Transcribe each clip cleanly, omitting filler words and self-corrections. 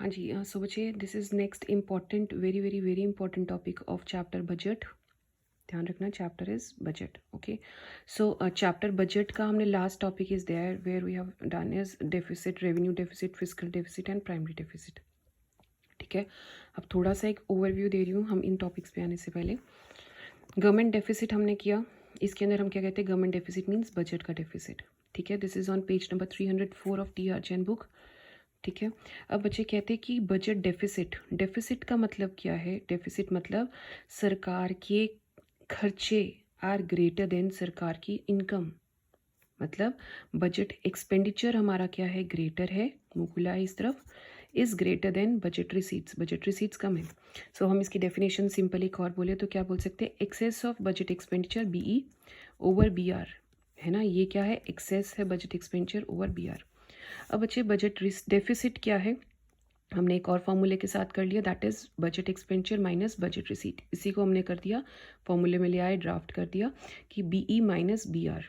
हाँ जी, सो बच्चे this is next important very very very important topic of chapter budget. ध्यान रखना, chapter is budget. Okay, so chapter budget का हमने last topic is there where we have done is deficit, revenue deficit, fiscal deficit and primary deficit. ठीक है, अब थोड़ा सा एक ओवरव्यू दे रही हूँ हम इन टॉपिक्स पे आने से पहले। गवर्नमेंट डेफिसिट हमने किया, इसके अंदर हम क्या कहते हैं, गवर्नमेंट डेफिसिट मीन्स बजट का डेफिसिट। ठीक है, this is on page number 304 of T R Jain book. ठीक है, अब बच्चे कहते हैं कि बजट डेफिसिट, डेफिसिट का मतलब क्या है? डेफिसिट मतलब सरकार के खर्चे आर ग्रेटर देन सरकार की इनकम। मतलब बजट एक्सपेंडिचर हमारा क्या है? ग्रेटर है, मुकुला है इस तरफ, is greater than budget receipts, budget receipts कम है। सो हम इसकी डेफिनेशन सिंपल एक और बोले तो क्या बोल सकते हैं? Excess of budget expenditure B E over B R, है ना, ये क्या है? एक्सेस है budget expenditure over B R. अब बच्चे बजट डेफिसिट क्या है? हमने एक और फॉर्मूले के साथ कर लिया, that is budget expenditure minus budget receipt. इसी को हमने कर दिया, फॉर्मूले में ले आए, ड्राफ्ट कर दिया कि बीई माइनस बी आर।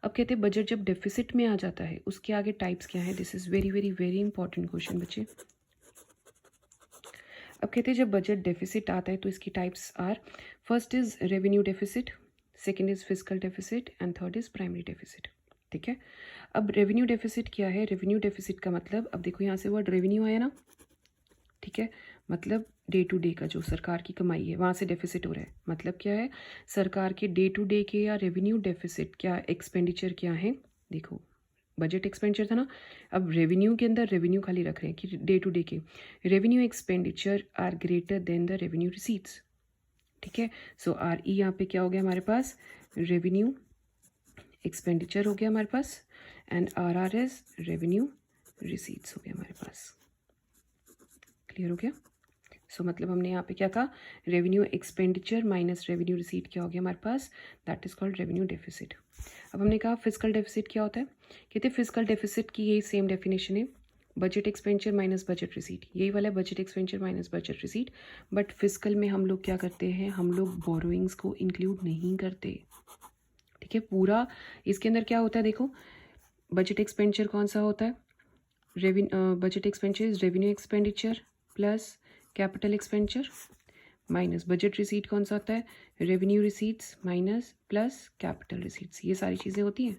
अब कहते हैं बजट जब डेफिसिट में आ जाता है उसके आगे टाइप्स क्या है? This is very very very important question बच्चे। अब कहते हैं जब बजट डेफिसिट आता है तो इसकी types are, first is revenue deficit, second is fiscal deficit and third is primary deficit. ठीक है, अब रेवेन्यू डेफिसिट क्या है? रेवेन्यू डेफिसिट का मतलब, अब देखो यहाँ से वर्ड रेवेन्यू आया ना, ठीक है, मतलब डे टू डे का जो सरकार की कमाई है वहाँ से डेफिसिट हो रहा है। मतलब क्या है? सरकार के डे टू डे के या रेवेन्यू डेफिसिट क्या, एक्सपेंडिचर क्या है? देखो बजट एक्सपेंडिचर था ना, अब रेवेन्यू के अंदर रेवेन्यू खाली रख रहे हैं कि डे टू डे के revenue expenditure are greater than the revenue receipts. ठीक है, सो आर ई यहाँ पे क्या हो गया हमारे पास? रेवेन्यू एक्सपेंडिचर हो गया हमारे पास, and R R S revenue receipts हो गया हमारे पास। क्लियर हो गया? सो मतलब हमने यहाँ पे क्या कहा? Revenue expenditure minus revenue receipt क्या हो गया हमारे पास? That is called revenue deficit. अब हमने कहा फिजिकल डेफिसिट क्या होता है? कहते हैं फिजिकल डेफिसिट की यही सेम डेफिनेशन है, budget expenditure minus budget receipt, यही वाला budget expenditure minus budget receipt. But physical में हम लोग क्या करते हैं? हम लोग बोरोइंग्स को इंक्लूड नहीं करते। ठीक है, पूरा इसके अंदर क्या होता है देखो, बजट एक्सपेंडिचर कौन सा होता है? Budget expenditure is revenue expenditure plus capital expenditure minus budget receipt कौन सा होता है? Revenue receipts minus plus capital receipts. ये सारी चीज़ें होती हैं,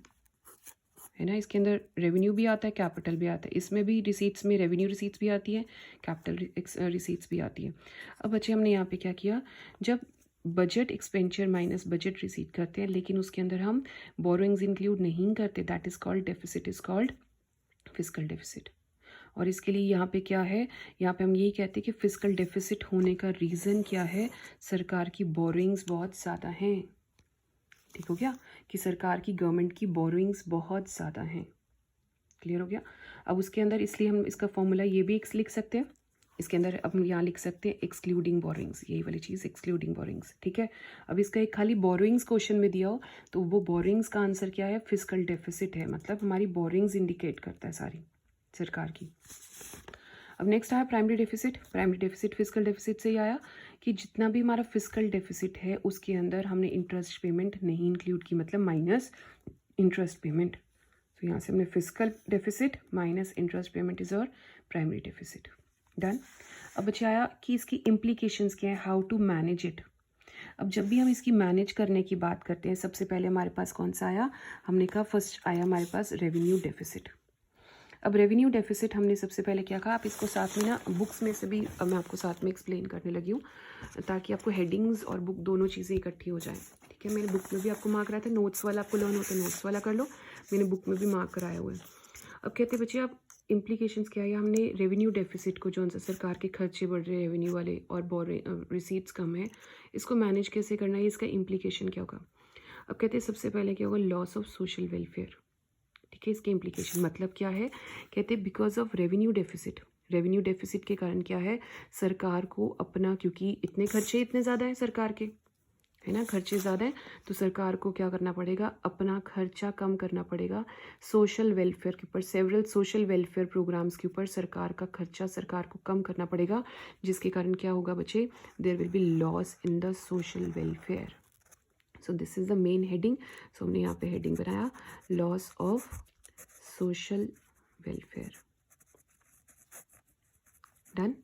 है ना, इसके अंदर रेवेन्यू भी आता है, कैपिटल भी आता है, इसमें भी रिसीट्स में रेवेन्यू रिसीट्स भी आती है, कैपिटल रिसीट्स भी आती है। अब बच्चे हमने यहाँ पे क्या किया, जब budget expenditure minus budget receipt करते हैं लेकिन उसके अंदर हम बोरोइंग्स इंक्लूड नहीं करते, that is called deficit, is called physical deficit. और इसके लिए यहाँ पे क्या है? यहाँ पे हम यही कहते हैं कि फिजिकल डेफिसिट होने का रीज़न क्या है? सरकार की बोरोइंग्स बहुत ज़्यादा हैं। ठीक हो गया कि सरकार की, गवर्नमेंट की बोरोइंग्स बहुत ज़्यादा हैं। क्लियर हो गया? अब उसके अंदर इसलिए हम इसका फॉर्मूला ये भी लिख सकते हैं, इसके अंदर अब हम यहाँ लिख सकते हैं एक्सक्लूडिंग बोरोइंग्स, यही वाली चीज़ एक्सक्लूडिंग बोरोइंग्स। ठीक है, अब इसका एक खाली बोरोइंग्स क्वेश्चन में दिया हो तो वो बोरोइंग्स का आंसर क्या है? फिजिकल डेफिसिट है, मतलब हमारी बोरोइंग्स इंडिकेट करता है सारी सरकार की। अब नेक्स्ट आया primary deficit. Primary deficit physical deficit से ही आया कि जितना भी हमारा फिजिकल डेफिसिट है उसके अंदर हमने इंटरेस्ट पेमेंट नहीं इंक्लूड की, मतलब माइनस इंटरेस्ट पेमेंट। तो यहाँ से हमने physical deficit minus interest payment is और प्राइमरी डेफिसिट। डन। अब बच्चे आया कि इसकी इम्प्लीकेशंस क्या है, हाउ टू मैनेज इट। अब जब भी हम इसकी मैनेज करने की बात करते हैं सबसे पहले हमारे पास कौन सा आया? हमने कहा फर्स्ट आया हमारे पास रेवेन्यू डेफिसिट। अब रेवेन्यू डेफिसिट हमने सबसे पहले क्या कहा, आप इसको साथ में ना बुक्स में से भी मैं आपको साथ में एक्सप्लेन करने लगी हूँ ताकि आपको हेडिंग्स और बुक दोनों चीज़ें इकट्ठी हो जाएं। ठीक है, मैंने बुक में भी आपको मार्क कराया था, नोट्स वाला आपको लर्न होता है नोट्स वाला कर लो, मैंने बुक में भी मार्क कराया हुआ है। अब कहते बच्चे आप इम्प्लीकेशंस क्या है, हमने रेवेन्यू डेफिसिट को, जो सरकार के खर्चे बढ़ रहे हैं रेवेन्यू वाले और रिसीट्स कम है, इसको मैनेज कैसे करना है, इसका इम्प्लीकेशन क्या होगा। अब कहते हैं सबसे पहले क्या होगा, लॉस ऑफ सोशल वेलफेयर। ठीक है, इसके इम्प्लीकेशन मतलब क्या है, कहते हैं because of revenue deficit, revenue deficit के कारण क्या है, सरकार को अपना, क्योंकि इतने खर्चे इतने ज़्यादा हैं सरकार के, है ना, खर्चे ज़्यादा हैं, तो सरकार को क्या करना पड़ेगा, अपना खर्चा कम करना पड़ेगा। सोशल वेलफेयर के ऊपर, सेवरल सोशल वेलफेयर प्रोग्राम्स के ऊपर सरकार का खर्चा सरकार को कम करना पड़ेगा, जिसके कारण क्या होगा बच्चे, there will be loss in the social welfare. So this is the main heading. So हमने यहाँ पे हेडिंग बनाया loss of social welfare. Done.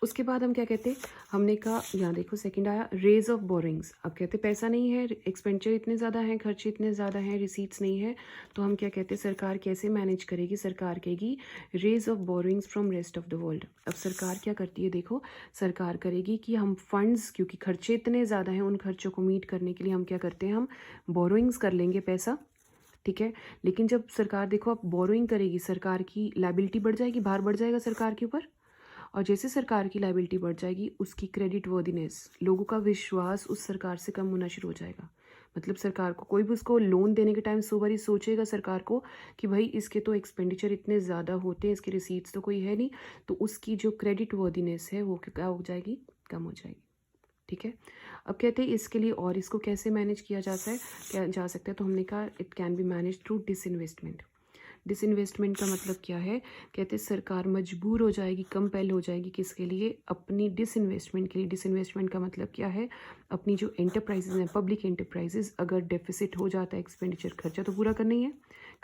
उसके बाद हम क्या कहते हैं, हमने कहा यहाँ देखो सेकंड आया रेज ऑफ बोरिंग्स। अब कहते पैसा नहीं है, एक्सपेंडिचर इतने ज़्यादा हैं, खर्चे इतने ज़्यादा हैं, रिसीट्स नहीं है, तो हम क्या कहते हैं सरकार कैसे मैनेज करेगी, सरकार कहेगी raise of borrowings from rest of the world. अब सरकार क्या करती है, देखो सरकार करेगी कि हम फंड्स, क्योंकि खर्चे इतने ज़्यादा हैं, उन खर्चों को मीट करने के लिए हम क्या करते हैं, हम बोरोइंग्स कर लेंगे पैसा, ठीक है। लेकिन जब सरकार देखो अब बोरोइंग करेगी, सरकार की लाइबिलिटी बढ़ जाएगी, भार बढ़ जाएगा सरकार के ऊपर, और जैसे सरकार की लाइबिलिटी बढ़ जाएगी उसकी क्रेडिट वर्दीनेस, लोगों का विश्वास उस सरकार से कम होना शुरू हो जाएगा। मतलब सरकार को कोई भी उसको लोन देने के टाइम 100 बारी सोचेगा सरकार को कि भाई इसके तो एक्सपेंडिचर इतने ज़्यादा होते हैं, इसकी रिसीट्स तो कोई है नहीं, तो उसकी जो क्रेडिट वर्दीनेस है वो क्या हो जाएगी, कम हो जाएगी, ठीक है। अब कहते हैं इसके लिए और इसको कैसे मैनेज किया जा सकता है, तो हमने कहा it can be manage through disinvestment. Disinvestment का मतलब क्या है, कहते हैं सरकार मजबूर हो जाएगी, कंपेल हो जाएगी किसके लिए, अपनी डिसइन्वेस्टमेंट के लिए। डिसइन्वेस्टमेंट का मतलब क्या है, अपनी जो एंटरप्राइजेज हैं, पब्लिक एंटरप्राइजेज, अगर डेफिसिट हो जाता है, एक्सपेंडिचर खर्चा तो पूरा करना ही है,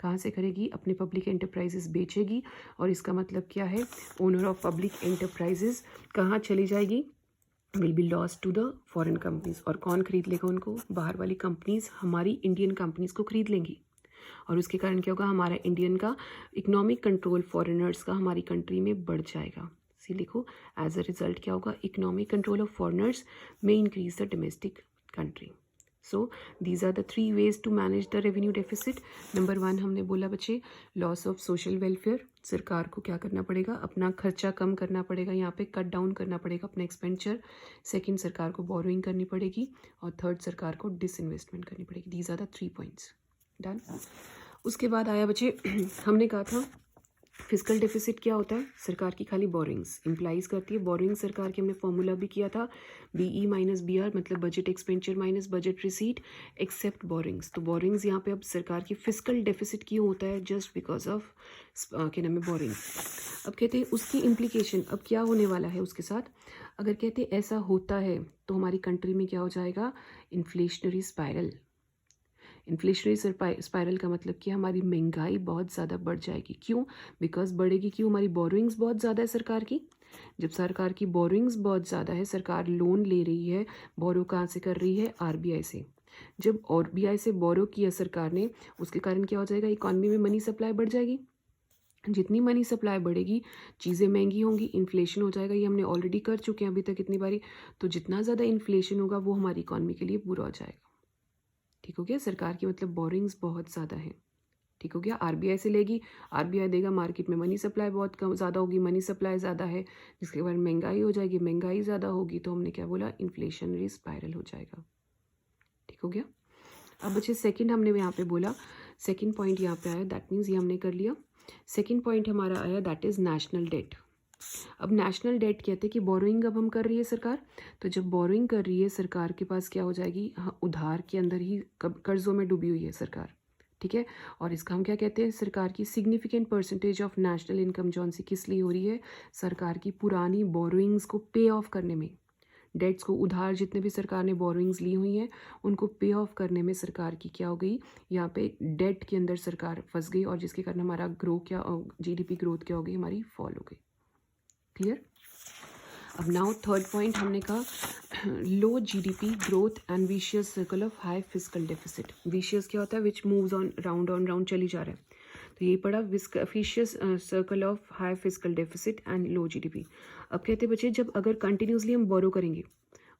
कहाँ से करेगी, अपने पब्लिक एंटरप्राइजेज बेचेगी। और इसका मतलब क्या है, ओनर ऑफ पब्लिक एंटरप्राइजेज कहाँ चली जाएगी, will be lost to the foreign companies. और कौन खरीद लेगा उनको, बाहर वाली कंपनीज हमारी इंडियन कंपनीज को खरीद लेंगी, और उसके कारण क्या होगा, हमारा इंडियन का इकोनॉमिक कंट्रोल फॉरेनर्स का हमारी कंट्री में बढ़ जाएगा। सी लिखो, एज अ रिजल्ट क्या होगा, इकोनॉमिक कंट्रोल ऑफ फॉरेनर्स में increase the domestic country. So these are the 3 ways to manage the revenue deficit. Number 1 हमने बोला बच्चे, लॉस ऑफ सोशल वेलफेयर, सरकार को क्या करना पड़ेगा, अपना खर्चा कम करना पड़ेगा, यहाँ पे कट डाउन करना पड़ेगा अपना एक्सपेंडिचर। सेकंड, सरकार को बोरोइंग करनी पड़ेगी, और थर्ड, सरकार को डिसइन्वेस्टमेंट करनी पड़ेगी। These are the 3 points। Done. उसके बाद आया बच्चे हमने कहा था फिजिकल डेफिसिट क्या होता है, सरकार की खाली बोरिंग्स इम्प्लाइज करती है। बोरिंग सरकार की हमने फॉर्मूला भी किया था, BE माइनस BR, मतलब budget expenditure minus budget receipt except borrowings. तो बोरिंग्स यहाँ पे अब सरकार की फिजिकल डेफिसिट क्यों होता है, जस्ट बिकॉज ऑफ क्या नाम है, बोरिंग्स। अब कहते हैं उसकी इम्प्लीकेशन अब क्या होने वाला है उसके साथ, अगर कहते हैं ऐसा होता है तो हमारी कंट्री में क्या हो जाएगा, इन्फ्लेशनरी स्पायरल। इन्फ्लेशनरी स्पायरल का मतलब कि हमारी महंगाई बहुत ज़्यादा बढ़ जाएगी। क्यों, बिकॉज बढ़ेगी क्यों, हमारी बोरोइंग्स बहुत ज़्यादा है सरकार की। जब सरकार की बोरोइंग्स बहुत ज़्यादा है, सरकार लोन ले रही है, बोरो कहाँ से कर रही है, RBI से। जब RBI से बोरो किया सरकार ने, उसके कारण क्या हो जाएगा, इकॉनमी में मनी सप्लाई बढ़ जाएगी। जितनी मनी सप्लाई बढ़ेगी चीज़ें महंगी होंगी, इन्फ्लेशन हो जाएगा। ये हमने ऑलरेडी कर चुके हैं अभी तक इतनी बारी। तो जितना ज़्यादा इन्फ्लेशन होगा वो हमारी इकॉनमी के लिए बुरा हो जाएगा। ठीक हो गया, सरकार की मतलब बोरिंग्स बहुत ज़्यादा है। ठीक हो गया, RBI से लेगी, RBI देगा, मार्केट में मनी सप्लाई बहुत कम ज़्यादा होगी, मनी सप्लाई ज़्यादा है, जिसके बाद महंगाई हो जाएगी, महंगाई ज़्यादा होगी, तो हमने क्या बोला, इन्फ्लेशनरी स्पायरल हो जाएगा। ठीक हो गया। अब बच्चे सेकंड हमने यहाँ पे बोला, सेकंड पॉइंट यहाँ पे आया, दैट मीन्स ये हमने कर लिया। सेकंड पॉइंट हमारा आया, दैट इज़ नेशनल डेट। अब नेशनल डेट कहते हैं कि बोरोइंग अब हम कर रही है सरकार, तो जब बोरोइंग कर रही है सरकार के पास क्या हो जाएगी, हाँ, उधार के अंदर ही कर्जों में डूबी हुई है सरकार। ठीक है, और इसका हम क्या कहते हैं, सरकार की significant percentage of national income जौन सी किस लिए हो रही है, सरकार की पुरानी बोरोइंग्स को पे ऑफ करने में, डेट्स को, उधार जितने भी सरकार ने बोरोइंग्स ली हुई हैं उनको पे ऑफ करने में सरकार की क्या हो गई, यहाँ पे डेट के अंदर सरकार फंस गई, और जिसके कारण हमारा GDP ग्रोथ क्या हो गई, हमारी फॉल हो गई। क्लियर। अब नाउ थर्ड पॉइंट हमने कहा, लो GDP growth and vicious circle of high fiscal deficit. Vicious क्या होता है, विच मूव्स ऑन राउंड चली जा रहा है, तो यही पड़ा vicious circle of high fiscal deficit and low GDP। अब कहते बच्चे, जब अगर कंटिन्यूसली हम बोरो करेंगे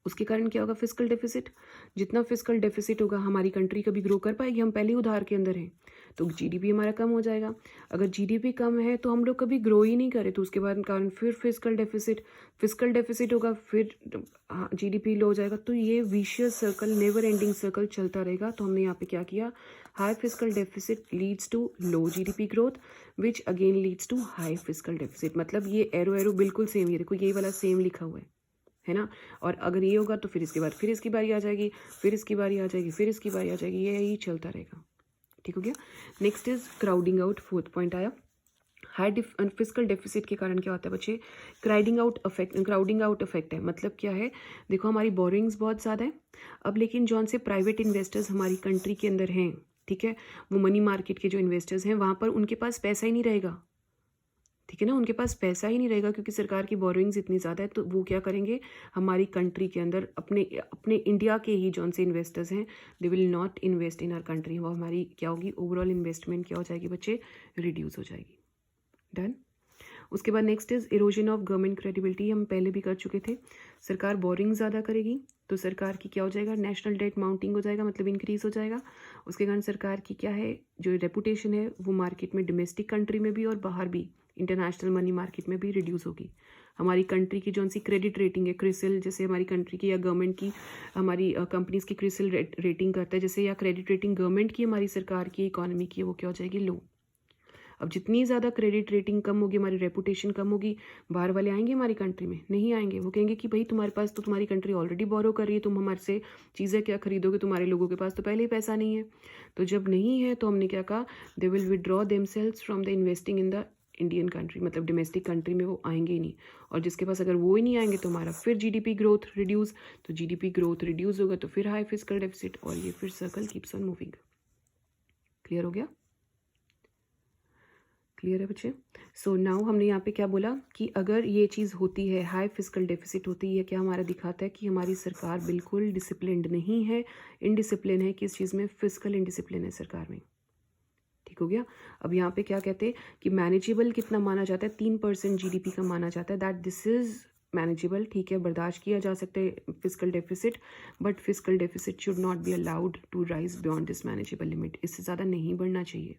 उसके कारण क्या होगा, फिजिकल डेफिसिट। जितना फिजिकल डेफिसिट होगा हमारी कंट्री कभी ग्रो कर पाएगी, हम पहले ही उधार के अंदर हैं, तो GDP हमारा कम हो जाएगा। अगर GDP कम है तो हम लोग कभी ग्रो ही नहीं करें, तो उसके बाद कारण फिर फिजिकल डेफिसिट होगा, फिर GDP लो हो जाएगा। तो ये vicious circle, never ending circle चलता रहेगा। तो हमने यहाँ पे क्या किया, high fiscal deficit leads to low GDP growth which again leads to high fiscal deficit. मतलब ये एरो बिल्कुल सेम, ये देखो ये वाला सेम लिखा हुआ है ना। और अगर ये होगा तो फिर इसके बाद फिर इसकी बारी आ जाएगी, फिर इसकी बारी आ जाएगी, फिर इसकी बारी आ जाएगी, ये यही चलता रहेगा। ठीक हो गया। Next is crowding out, fourth point आया। हाई फिजिकल डेफिसिट के कारण क्या होता है बच्चे, क्राउडिंग आउट इफेक्ट है। मतलब क्या है, देखो हमारी बोरिंग्स बहुत ज़्यादा है अब, लेकिन जौन से प्राइवेट इन्वेस्टर्स हमारी कंट्री के अंदर हैं, ठीक है, वो मनी मार्केट के जो इन्वेस्टर्स हैं, वहाँ पर उनके पास पैसा ही नहीं रहेगा। ठीक है ना, उनके पास पैसा ही नहीं रहेगा क्योंकि सरकार की बोरोइंग्स इतनी ज़्यादा है, तो वो क्या करेंगे, हमारी कंट्री के अंदर अपने अपने इंडिया के ही जौन से इन्वेस्टर्स हैं, they will not invest in our country. वो हमारी क्या होगी, ओवरऑल इन्वेस्टमेंट क्या हो जाएगी बच्चे, रिड्यूस हो जाएगी। डन। उसके बाद next is erosion of government credibility, हम पहले भी कर चुके थे। सरकार बोरिंग ज़्यादा करेगी तो सरकार की क्या हो जाएगा, नेशनल डेट माउंटिंग हो जाएगा, मतलब इंक्रीज हो जाएगा। उसके कारण सरकार की क्या है, जो रेपुटेशन है वो मार्केट में, डोमेस्टिक कंट्री में भी और बाहर भी, इंटरनेशनल मनी मार्केट में भी रिड्यूस होगी। हमारी कंट्री की जो सी क्रेडिट रेटिंग है, क्रिसिल जैसे हमारी कंट्री की या गवर्नमेंट की, हमारी कंपनीज की क्रिसिल रेटिंग करता है जैसे, या क्रेडिट रेटिंग गवर्नमेंट की, हमारी सरकार की, इकोनॉमी की, वो क्या हो जाएगी, लो। अब जितनी ज़्यादा क्रेडिट रेटिंग कम होगी, हमारी रेपुटेशन कम होगी, बाहर वाले आएंगे हमारी कंट्री में, नहीं आएंगे। वो कहेंगे कि भाई तुम्हारे पास तो, तुम्हारी कंट्री ऑलरेडी बोरो कर रही है, तुम हमारे से चीज़ें क्या खरीदोगे, तुम्हारे लोगों के पास तो पहले ही पैसा नहीं है। तो जब नहीं है तो हमने क्या कहा, they will withdraw themselves from the investing in the Indian country, मतलब डोमेस्टिक कंट्री में वो आएंगे ही नहीं। और जिसके पास अगर वो ही नहीं आएंगे तो हमारा फिर जीडीपी ग्रोथ रिड्यूस, तो जीडीपी ग्रोथ रिड्यूस होगा तो फिर हाई फिस्कल डेफिसिट, और ये फिर circle keeps on moving. Clear हो गया? क्लियर है बच्चे? सो नाउ हमने यहाँ पे क्या बोला कि अगर ये चीज़ होती है, हाई फिस्कल डेफिसिट होती है, क्या हमारा दिखाता है कि हमारी सरकार बिल्कुल डिसिप्लिन्ड नहीं है, इनडिसिप्लिन है। किस चीज़ में? फिस्कल इनडिसिप्लिन है सरकार में। ठीक हो गया? अब यहाँ पे क्या कहते हैं कि मैनेजेबल कितना माना जाता है, 3% जीडीपी का माना जाता है, दैट दिस इज मैनेजेबल। ठीक है, बर्दाश्त किया जा सकता है fiscal deficit, but fiscal deficit should not be allowed to rise beyond this manageable limit. इससे ज़्यादा नहीं बढ़ना चाहिए,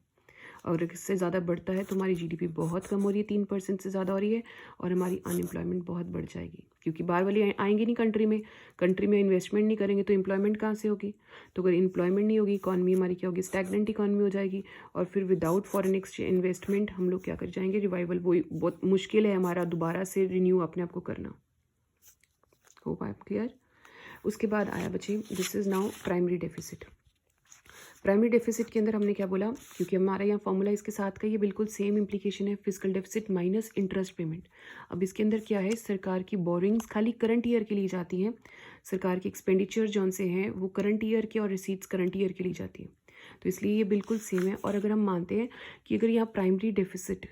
और इससे ज़्यादा बढ़ता है तो हमारी जीडीपी बहुत कम हो रही है, 3% से ज़्यादा हो रही है, और हमारी अनएम्प्लॉयमेंट बहुत बढ़ जाएगी, क्योंकि बाहर वाले आएंगे नहीं कंट्री में इन्वेस्टमेंट नहीं करेंगे तो एम्प्लॉयमेंट कहाँ से होगी? तो अगर एम्प्लॉयमेंट नहीं होगी, इकॉनमी हमारी क्या होगी, स्टैगनेंट इकॉनमी हो जाएगी। और फिर विदाउट फॉरेन एक्सचेंज इन्वेस्टमेंट हम लोग क्या कर जाएंगे, रिवाइवल वो बहुत मुश्किल है हमारा दोबारा से रिन्यू अपने आप को करना। Hope I am clear? उसके बाद आया बच्चे, this is now primary deficit. Primary deficit के अंदर हमने क्या बोला, क्योंकि हमारा यहाँ फॉर्मूला इसके साथ का ये बिल्कुल सेम इंप्लीकेशन है, fiscal deficit minus interest payment. अब इसके अंदर क्या है, सरकार की बोरिंग्स खाली करंट ईयर के लिए जाती हैं, सरकार की एक्सपेंडिचर जौन से हैं वो करंट ईयर के, और रिसीट्स करंट ईयर के लिए जाती है, तो इसलिए ये बिल्कुल सेम है। और अगर हम मानते हैं कि अगर यहाँ प्राइमरी डेफिसिट,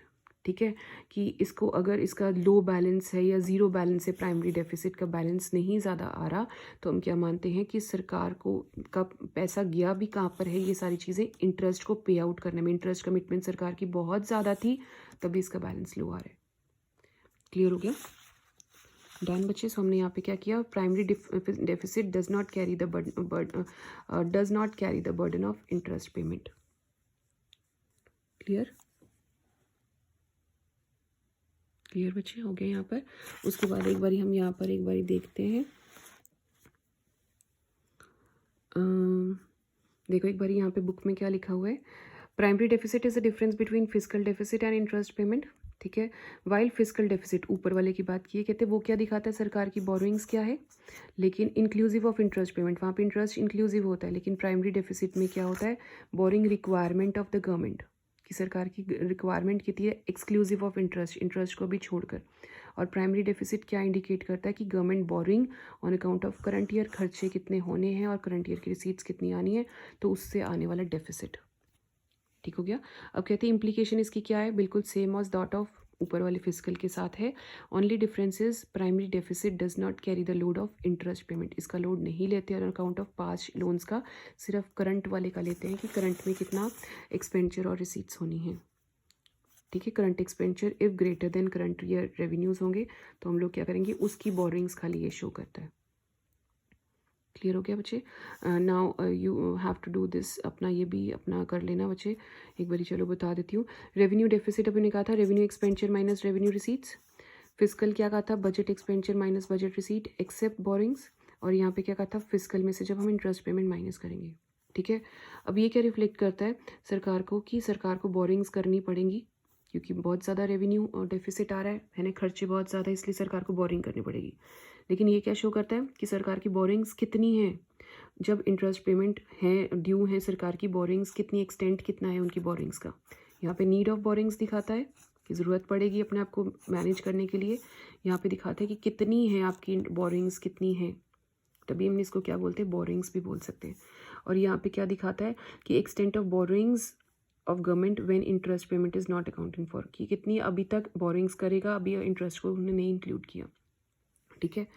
ठीक है, कि इसको अगर इसका लो बैलेंस है या ज़ीरो बैलेंस है, प्राइमरी डेफिसिट का बैलेंस नहीं ज़्यादा आ रहा, तो हम क्या मानते हैं कि सरकार को का पैसा गया भी कहाँ पर है, ये सारी चीज़ें इंटरेस्ट को पे आउट करने में, इंटरेस्ट कमिटमेंट सरकार की बहुत ज़्यादा थी तभी इसका बैलेंस लो आ रहा है। क्लियर हो गया? डन बच्चे। सो हमने यहाँ पे क्या किया, primary deficit does not carry the burden of interest payment. Clear? Clear बच्चे हो गए यहाँ पर? उसके बाद एक बारी हम यहाँ पर एक बारी देखते हैं, देखो एक बारी यहाँ पे बुक में क्या लिखा हुआ है, primary deficit is the difference between fiscal deficit and interest payment. ठीक है, वाइल फिस्कल डेफिसिट ऊपर वाले की बात की है, कहते हैं वो क्या दिखाता है, सरकार की बोरोइंग्स क्या है, लेकिन इंक्लूसिव ऑफ इंटरेस्ट पेमेंट, वहाँ पे इंटरेस्ट इंक्लूसिव होता है, लेकिन प्राइमरी डेफिसिट में क्या होता है, boring requirement of the government, की सरकार की रिक्वायरमेंट कितनी है, एक्सक्लूसिव ऑफ इंटरेस्ट को भी छोड़कर। और प्राइमरी डेफिसिट क्या इंडिकेट करता है कि government boring on account of current year, खर्चे कितने होने हैं और करंट ईयर की रिसीट्स कितनी आनी है, तो उससे आने वाला डेफिसिट। ठीक हो गया? अब कहते हैं इम्प्लीकेशन इसकी क्या है, बिल्कुल सेम ऑज दैट ऑफ ऊपर वाले फिस्कल के साथ है। Only difference is primary deficit does not carry the load of interest payment, इसका लोड नहीं लेते on account of past loans का, सिर्फ करंट वाले का लेते हैं कि करंट में कितना एक्सपेंडिचर और रिसीट्स होनी है। ठीक है, current expenditure if greater than current year revenues होंगे तो हम लोग क्या करेंगे, उसकी बोरिंग्स खाली ये शो करता है। क्लियर हो गया बच्चे? Now you have to do this, अपना ये भी अपना कर लेना बच्चे एक बारी। चलो बता देती हूँ, रेवेन्यू डेफिसिट अभी ने कहा था revenue expenditure minus revenue receipts, fiscal क्या कहा था, budget expenditure minus budget receipt except borrowings, और यहाँ पे क्या कहा था, फिस्कल में से जब हम इंटरेस्ट पेमेंट माइनस करेंगे। ठीक है, अब ये क्या रिफ्लेक्ट करता है सरकार को, कि सरकार को बोरिंग्स करनी पड़ेंगी क्योंकि बहुत ज़्यादा रेवेन्यू डेफिसिट आ रहा है ना, खर्चे बहुत ज़्यादा, इसलिए सरकार को बोरिंग करनी पड़ेगी। लेकिन ये क्या शो करता है कि सरकार की बोरिंग्स कितनी हैं, जब इंटरेस्ट पेमेंट है ड्यू है, सरकार की बोरिंग्स कितनी, एक्सटेंट कितना है उनकी बोरिंग्स का। यहाँ पे नीड ऑफ बोरिंग्स दिखाता है कि ज़रूरत पड़ेगी अपने आप को मैनेज करने के लिए, यहाँ पे दिखाता है कि कितनी है आपकी बोरिंग्स कितनी है, तभी हम इसको क्या बोलते हैं, बोरिंग्स भी बोल सकते हैं। और यहाँ पे क्या दिखाता है कि extent of borings of government when interest payment is not accounting for, कि कितनी अभी तक बोरिंग्स करेगा, अभी इंटरेस्ट को उन्होंने नहीं इंक्लूड किया। ठीक है,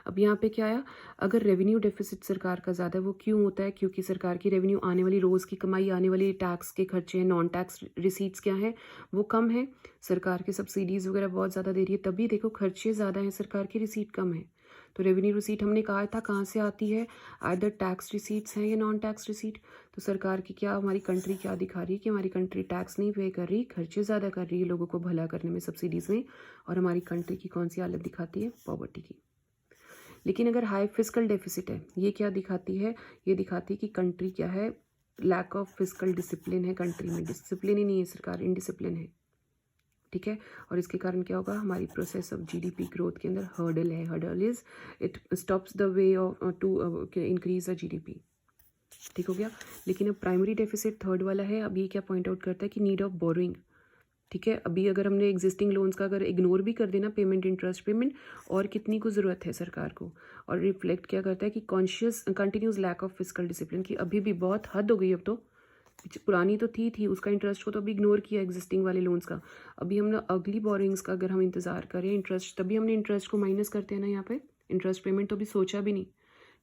अब यहाँ पे क्या आया, अगर रेवेन्यू डेफिसिट सरकार का ज़्यादा है, वो क्यों होता है, क्योंकि सरकार की रेवेन्यू आने वाली रोज़ की कमाई, आने वाली टैक्स के खर्चे हैं, नॉन टैक्स रिसीट्स क्या है वो कम है, सरकार की सब्सिडीज़ वगैरह बहुत ज़्यादा दे रही है, तभी देखो खर्चे ज़्यादा हैं, सरकार की रिसीट कम है। तो रेवेन्यू रिसीट हमने कहा था कहाँ से आती है, आइदर टैक्स रिसीट्स हैं या नॉन टैक्स रिसीट। तो सरकार की क्या, हमारी कंट्री क्या दिखा रही है कि हमारी कंट्री टैक्स नहीं पे कर रही, खर्चे ज़्यादा कर रही है लोगों को भला करने में सब्सिडीज़ में, और हमारी कंट्री की कौन सी हालत दिखाती है, पॉवर्टी की। लेकिन अगर हाई फिस्कल डेफिसिट है, ये क्या दिखाती है, ये दिखाती है कि कंट्री क्या है, लैक ऑफ फिस्कल डिसिप्लिन है, कंट्री में डिसिप्लिन ही नहीं है, सरकार इनडिसिप्लिन है। ठीक है, और इसके कारण क्या होगा, हमारी प्रोसेस ऑफ जीडीपी ग्रोथ के अंदर हर्डल है, hurdle is it stops the way of to increase the GDP. ठीक हो गया। लेकिन अब प्राइमरी डेफिसिट थर्ड वाला है, अब ये क्या पॉइंट आउट करता है कि नीड ऑफ बोरोइंग। ठीक है, अभी अगर हमने एग्जिस्टिंग लोन्स का अगर इग्नोर भी कर देना, पेमेंट इंटरेस्ट पेमेंट, और कितनी को ज़रूरत है सरकार को, और रिफ्लेक्ट क्या करता है कि conscious continuous lack of fiscal discipline, की अभी भी बहुत हद हो गई। अब तो पुरानी तो थी उसका इंटरेस्ट को तो अभी इग्नोर किया एग्जिस्टिंग वाले लोन्स का, अभी हमने अगली बोरिंग्स का अगर हम इंतज़ार करें इंटरेस्ट, तभी हमने इंटरेस्ट को माइनस करते हैं ना, यहाँ पे इंटरेस्ट पेमेंट तो अभी सोचा भी नहीं।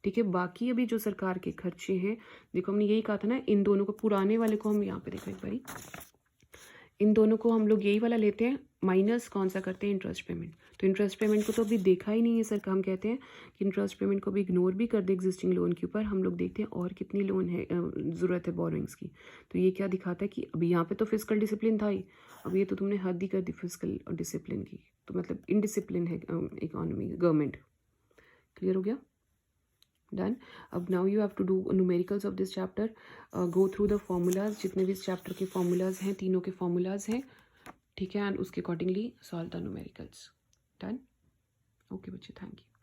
ठीक है, बाकी अभी जो सरकार के खर्चे हैं, देखो हमने यही कहा था ना, इन दोनों को, पुराने वाले को हम यहाँ पे देखो एक बारी, इन दोनों को हम लोग यही वाला लेते हैं, माइनस कौन सा करते हैं, इंटरेस्ट पेमेंट। तो इंटरेस्ट पेमेंट को तो अभी देखा ही नहीं है सर, हम कहते हैं कि इंटरेस्ट पेमेंट को भी इग्नोर भी कर दे एग्जिस्टिंग लोन के ऊपर, हम लोग देखते हैं और कितनी लोन है ज़रूरत है बोरोइंग्स की। तो ये क्या दिखाता है कि अभी यहाँ पे तो फिस्कल डिसिप्लिन था ही, अब ये तो तुमने हद ही कर दी फिस्कल डिसिप्लिन की, तो मतलब इनडिसिप्लिन है इकोनॉमी, गवर्नमेंट। क्लियर हो गया, डन। अब now you have to do numericals of this chapter, go through the formulas, जितने भी इस चैप्टर के फॉर्मूलाज हैं, तीनों के फॉर्मूलाज हैं। ठीक है, एंड उसके accordingly solve the numericals. Done, okay बच्चे, थैंक यू।